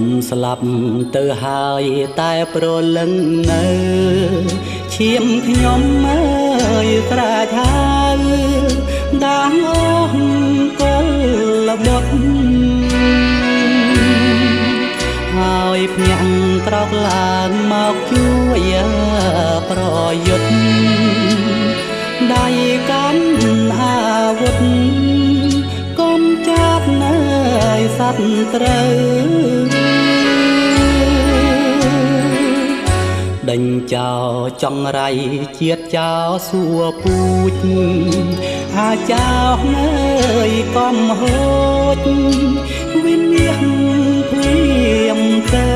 ខ្ញុំស្លាប់ទៅហើយតែប្រលឹងនៅឈាមខ្ញុំអើយត្រាចហើយដាងអស់កលបុតហើយភ្ញាក់ក្រោកឡើងមកជួយប្រយុទ្ធដៃកាន់អាវុធកុំចាប់នៅសត្រូវដេញចោលចង្រៃជាតិចោលសួរពូជអាចោលអើយកុំហូចវិញ្ញាណព្រាមទៅ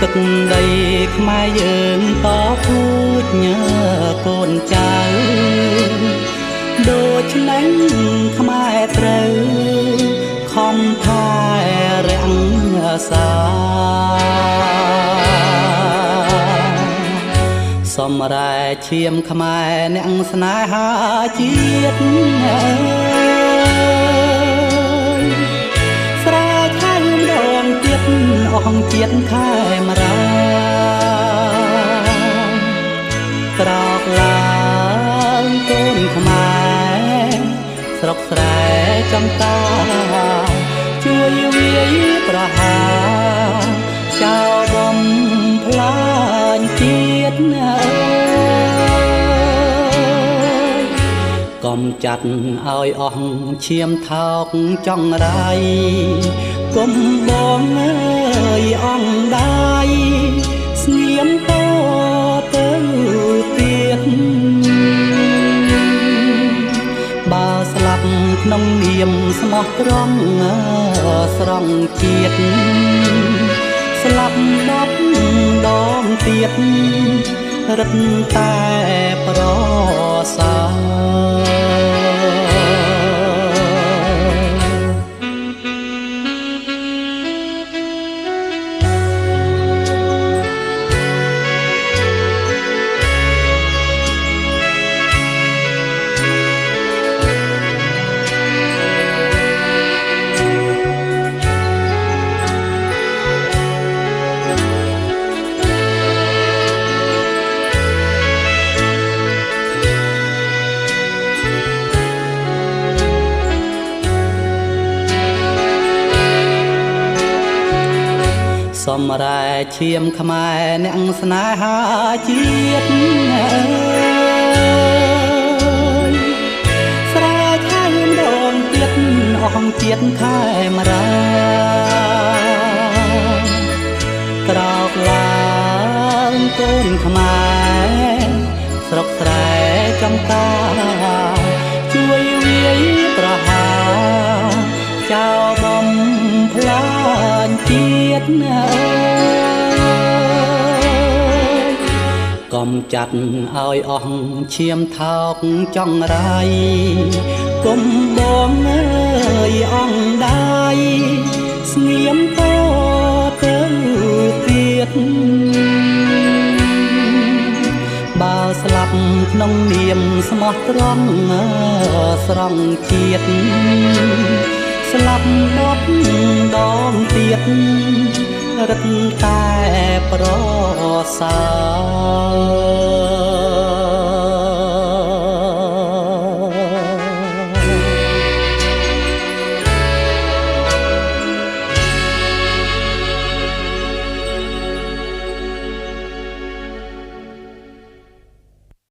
ទឹកដីខ្មែរយើងតពូជកូនចៅដូច្នេះខ្មែរត្រូវខំថែរក្សាសម្រែឈាមខ្មែរអ្នកស្នេហាជាតិស្រែខែម្ដងទៀតអស់ជាតិខែមរាក្រោកឡើងកូនខ្មែរស្រុកស្រែចំតាជួយវាយប្រហារចៅបំផ្លាញជាតិកុំចាត់ឲ្យអស់ឈាមថោកចង្រៃកុំបងអើយអង្ដាយស្ងៀមតទៅទៀតបើស្លាប់ក្នុងនាមស្មោះត្រង់ស្រង់ជាតិស្លាប់10ដងទៀតរឹតតែប្រសើរសម្រែឈាមខ្មែរអ្នកស្នេហាជាតិស្រែខែម្ដងទៀតអស់ជាតិខែមរាក្រោកឡើងកូនខ្មែរស្រុកស្រែចំតាជួយវាយប្រហារចៅបំផ្លាញជាតិកុំចាត់ឲ្យអស់ឈាមថោកចង្រៃកុំបងអើយអង្ដាយស្ងៀមតទៅទៀតបើស្លាប់ក្នុងនាមស្មោះត្រង់ស្រង់ជាតិស្លាប់10ដងទៀតរឹតតែប្រសើរ